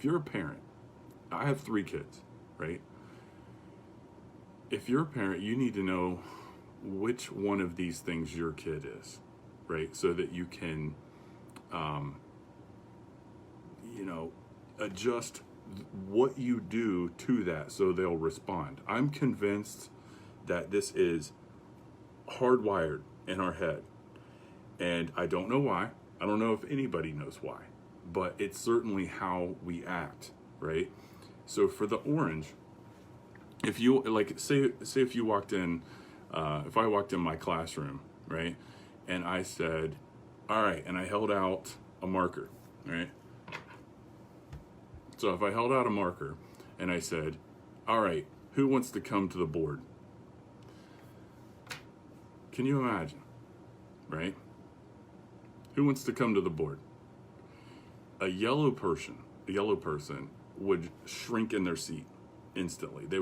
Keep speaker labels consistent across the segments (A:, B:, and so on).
A: you're a parent, I have 3 kids, right? If you're a parent, you need to know which one of these things your kid is, right? So that you can, you know, adjust what you do to that so they'll respond. I'm convinced that this is hardwired in our head. And I don't know why. I don't know if anybody knows why. But it's certainly how we act, right? So for the orange, if you, like, say if you walked in, if I walked in my classroom, right? And I said, all right, and I held out a marker, right? So if I held out a marker and I said, all right, who wants to come to the board? Can you imagine, right? Who wants to come to the board? A yellow person would shrink in their seat instantly. They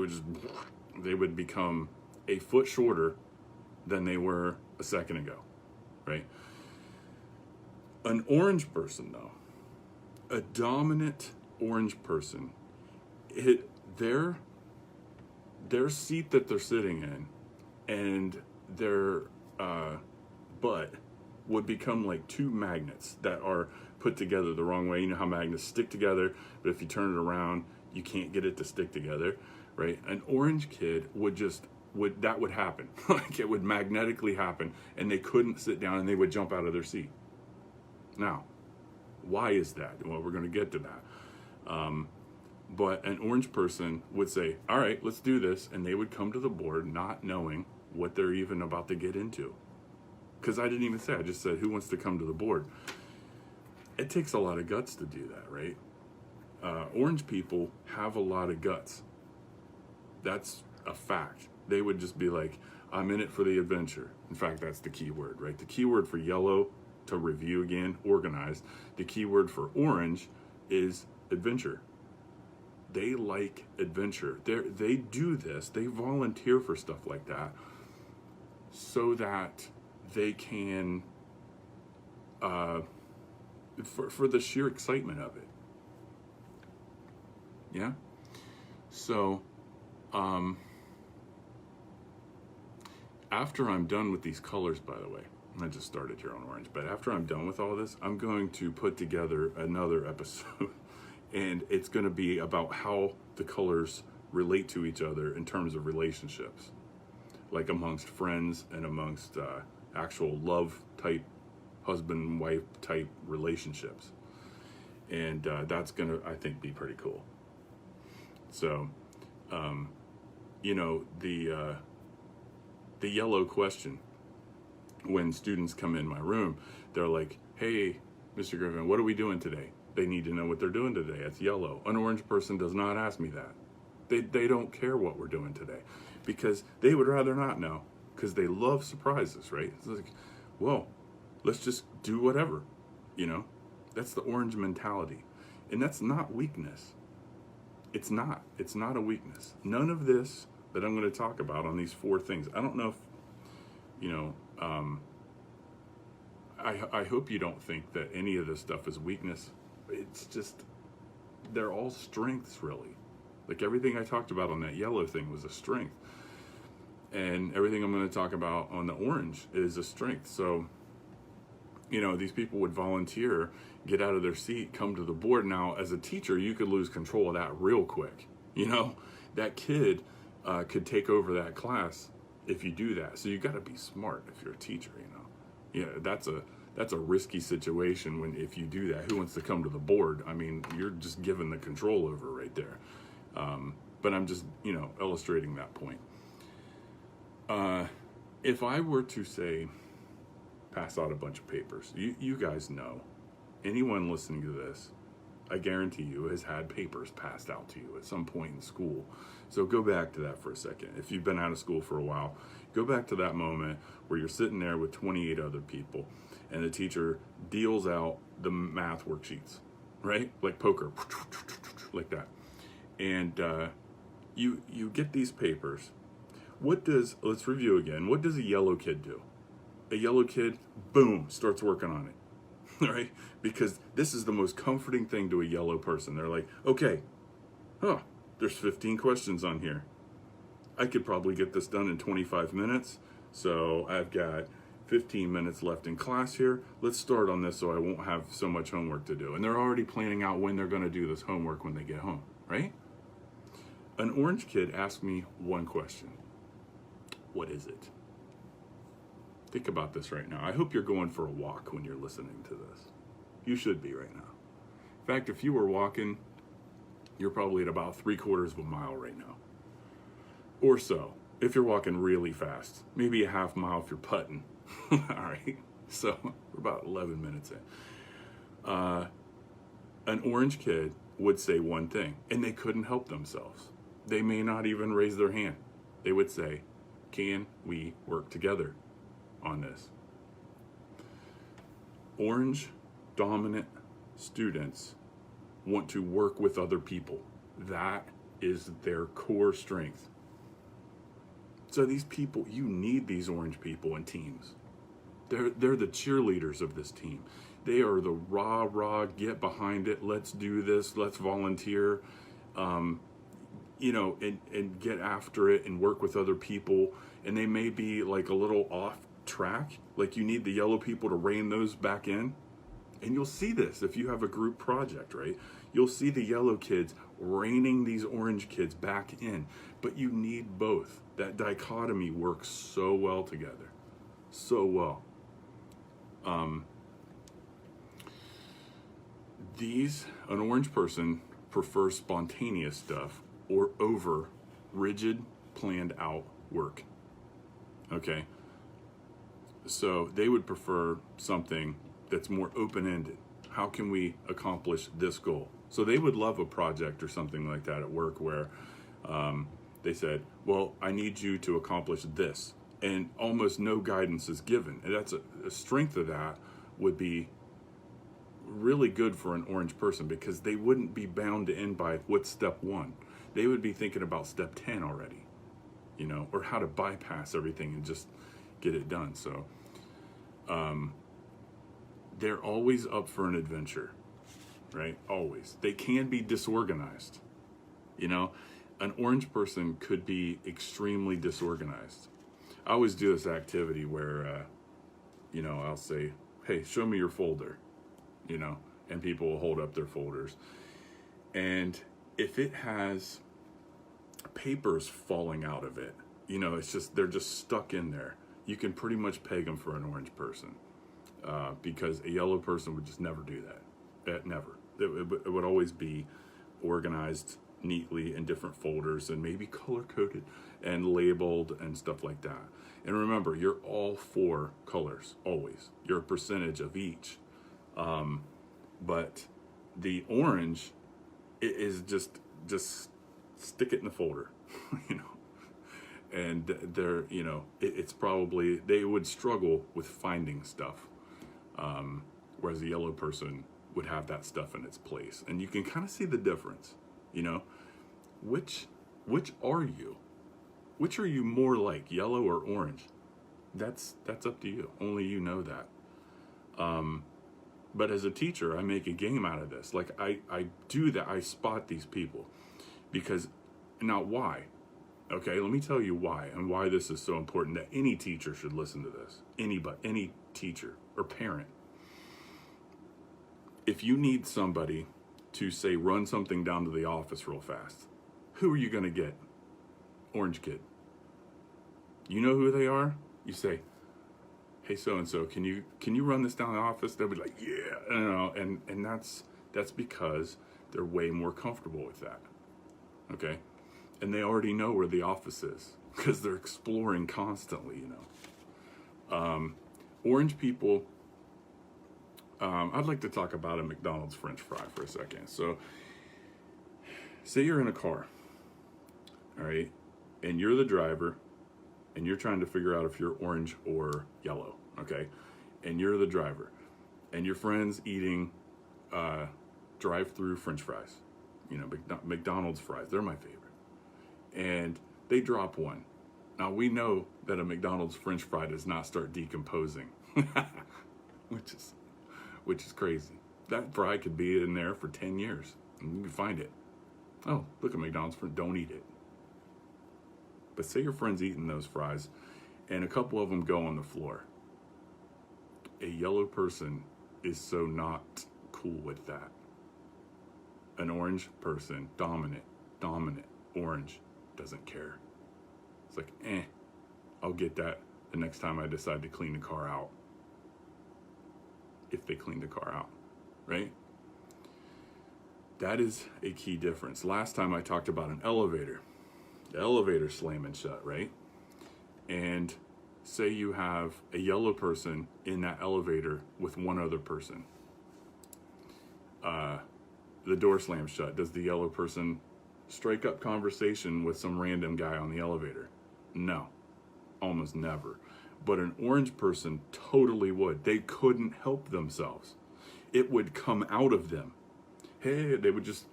A: would become a foot shorter than they were a second ago, right? An orange person, though, a dominant orange person, their seat that they're sitting in and their butt would become like 2 magnets that are put together the wrong way. You know how magnets stick together, but if you turn it around, you can't get it to stick together, right? An orange kid would happen. Like, it would magnetically happen, and they couldn't sit down, and they would jump out of their seat. Now, why is that? Well, we're going to get to that. But an orange person would say, all right, let's do this. And they would come to the board not knowing what they're even about to get into. Because I didn't even say, I just said, who wants to come to the board? It takes a lot of guts to do that, right? Orange people have a lot of guts. That's a fact. They would just be like, I'm in it for the adventure. In fact, that's the key word, right? The key word for yellow, to review again, organized. The key word for orange is adventure. They like adventure. They do this. They volunteer for stuff like that so that they can, for the sheer excitement of it. Yeah? So, after I'm done with these colors, by the way, I just started here on orange, but after I'm done with all this, I'm going to put together another episode, and it's going to be about how the colors relate to each other in terms of relationships, like amongst friends and amongst actual love type, husband and wife type relationships. And that's going to, I think, be pretty cool. So, you know, the yellow question, when students come in my room, they're like, hey, Mr. Griffin, what are we doing today? They need to know what they're doing today. It's yellow. An orange person does not ask me that. They don't care what we're doing today, because they would rather not know, because they love surprises, right? It's like, well, let's just do whatever, you know? That's the orange mentality. And that's not weakness. It's not a weakness. None of this that I'm going to talk about on these 4 things, I don't know if, you know, I hope you don't think that any of this stuff is weakness. It's just, they're all strengths, really. Like, everything I talked about on that yellow thing was a strength. And everything I'm going to talk about on the orange is a strength. So, you know, these people would volunteer, get out of their seat, come to the board. Now, as a teacher, you could lose control of that real quick. You know, that kid could take over that class if you do that. So you got to be smart if you're a teacher, you know. Yeah, that's a risky situation if you do that. Who wants to come to the board? I mean, you're just giving the control over right there. But I'm just, you know, illustrating that point. If I were to say, pass out a bunch of papers, you guys know, anyone listening to this, I guarantee you, has had papers passed out to you at some point in school. So go back to that for a second. If you've been out of school for a while, go back to that moment where you're sitting there with 28 other people and the teacher deals out the math worksheets, right? Like poker, like that. And you get these papers. Let's review again. What does a yellow kid do? A yellow kid, boom, starts working on it. right? Because this is the most comforting thing to a yellow person. They're like, okay, there's 15 questions on here. I could probably get this done in 25 minutes. So I've got 15 minutes left in class here. Let's start on this so I won't have so much homework to do. And they're already planning out when they're going to do this homework when they get home, right? An orange kid asked me one question. What is it? Think about this right now. I hope you're going for a walk when you're listening to this. You should be right now. In fact, if you were walking, you're probably at about 3/4 of a mile right now. Or so, if you're walking really fast. Maybe a half mile if you're putting. All right, so we're about 11 minutes in. An orange kid would say one thing, and they couldn't help themselves. They may not even raise their hand. They would say, can we work together on this? Orange dominant students want to work with other people. That is their core strength. So these people, you need these orange people in teams. They're the cheerleaders of this team. They are the rah, get behind it, let's do this, let's volunteer, and get after it and work with other people. And they may be like a little off track. Like you need the yellow people to rein those back in. And you'll see this if you have a group project, right? You'll see the yellow kids reining these orange kids back in. But you need both. That dichotomy works so well together. So well. An orange person prefers spontaneous stuff or over rigid, planned out work. Okay? So they would prefer something that's more open-ended. How can we accomplish this goal? So they would love a project or something like that at work where they said, well, I need you to accomplish this. And almost no guidance is given. And that's a strength of that would be really good for an orange person because they wouldn't be bound to end by what's step 1. They would be thinking about step 10 already, or how to bypass everything and just get it done. So they're always up for an adventure, right? Always. They can be disorganized. An orange person could be extremely disorganized. I always do this activity where, I'll say, hey, show me your folder, and people will hold up their folders. And if it has papers falling out of it, they're just stuck in there. You can pretty much peg them for an orange person because a yellow person would just never do that. Never. It would always be organized neatly in different folders and maybe color-coded and labeled and stuff like that. And remember, you're all 4 colors, always. You're a percentage of each. But the orange is just stick it in the folder, And it's probably, they would struggle with finding stuff. Whereas a yellow person would have that stuff in its place. And you can kind of see the difference, Which are you? Which are you more like, yellow or orange? That's up to you. Only you know that. But as a teacher, I make a game out of this. Like I do that. I spot these people because now why? Okay, let me tell you why and why this is so important that any teacher should listen to this. Any teacher or parent. If you need somebody to say run something down to the office real fast, who are you going to get? Orange kid. You know who they are? You say, hey, so-and-so, can you run this down the office? They'll be like, yeah, and that's because they're way more comfortable with that. Okay? And they already know where the office is because they're exploring constantly, Orange people, I'd like to talk about a McDonald's French fry for a second. So, say you're in a car, all right, and you're the driver, and you're trying to figure out if you're orange or yellow, okay? And you're the driver, and your friend's eating drive-through French fries, McDonald's fries. They're my favorite. And they drop one. Now, we know that a McDonald's French fry does not start decomposing, which which is crazy. That fry could be in there for 10 years and you can find it. Oh, look at McDonald's, don't eat it. But say your friend's eating those fries and a couple of them go on the floor. A yellow person is so not cool with that. An orange person, dominant, orange, doesn't care. It's like, I'll get that the next time I decide to clean the car out. If they clean the car out, right? That is a key difference. Last time I talked about an elevator. The elevator slamming shut, right? And say you have a yellow person in that elevator with one other person. The door slams shut. Does the yellow person strike up conversation with some random guy on the elevator? No, almost never. But an orange person totally would. They couldn't help themselves. It would come out of them. Hey, they would just,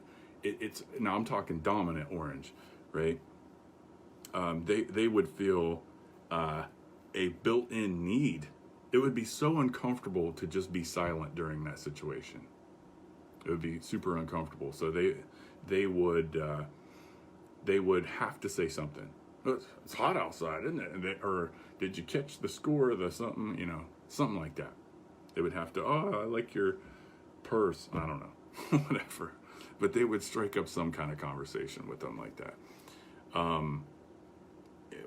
A: it's now I'm talking dominant orange, right? They would feel a built-in need. It would be so uncomfortable to just be silent during that situation. It would be super uncomfortable. So they would have to say something. It's hot outside, isn't it? Or did you catch the score of the something? You know, something like that. They would have to. Oh, I like your purse. I don't know, whatever. But they would strike up some kind of conversation with them like that,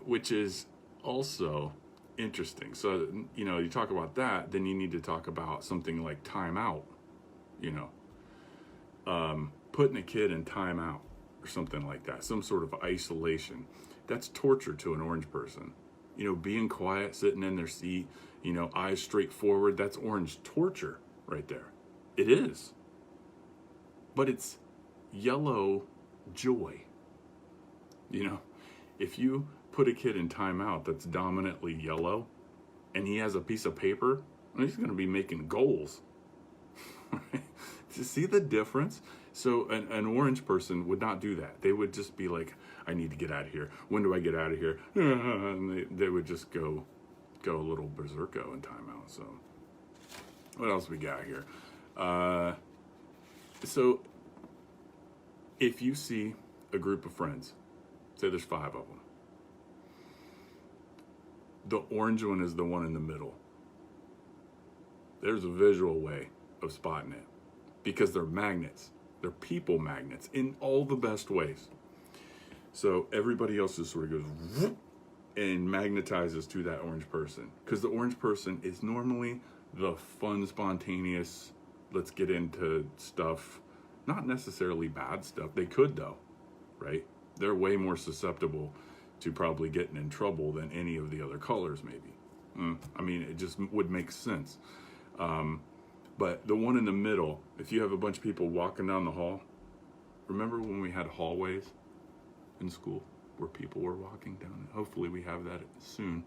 A: which is also interesting. So you talk about that, then you need to talk about something like timeout. Putting a kid in timeout or something like that, some sort of isolation. That's torture to an orange person. Being quiet, sitting in their seat, eyes straight forward, that's orange torture right there. It is. But it's yellow joy. If you put a kid in timeout that's dominantly yellow and he has a piece of paper, he's going to be making goals. Right? To see the difference? So an orange person would not do that. They would just be like, I need to get out of here. When do I get out of here? And they would just go a little berserko in timeout. So what else we got here? So if you see a group of friends, say there's 5 of them, the orange one is the one in the middle. There's a visual way of spotting it because they're magnets. They're people magnets in all the best ways. So everybody else just sort of goes whoop, and magnetizes to that orange person because the orange person is normally the fun, spontaneous, let's get into stuff, not necessarily bad stuff. They could though, right? They're way more susceptible to probably getting in trouble than any of the other colors maybe. I mean, it just would make sense. But the one in the middle, if you have a bunch of people walking down the hall, remember when we had hallways in school where people were walking down? Hopefully we have that soon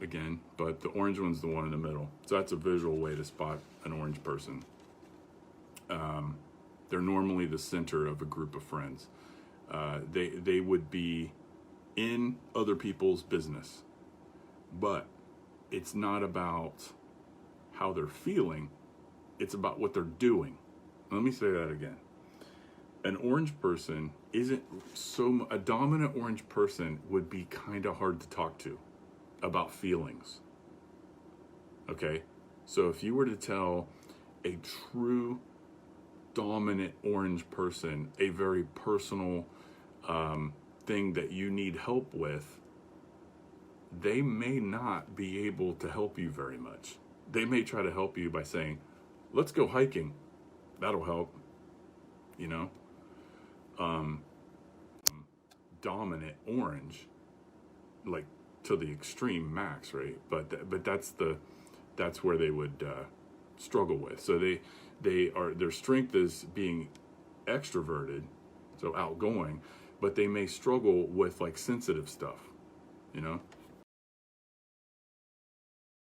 A: again, but the orange one's the one in the middle. So that's a visual way to spot an orange person. They're normally the center of a group of friends. They would be in other people's business, but it's not about how they're feeling, it's about what they're doing. Let me say that again. An orange person a dominant orange person would be kind of hard to talk to about feelings. Okay? So if you were to tell a true dominant orange person a very personal thing that you need help with, they may not be able to help you very much. They may try to help you by saying, let's go hiking. That'll help. Dominant orange, like to the extreme max, right? But that's where they would struggle with. So their strength is being extroverted, so outgoing, but they may struggle with like sensitive stuff,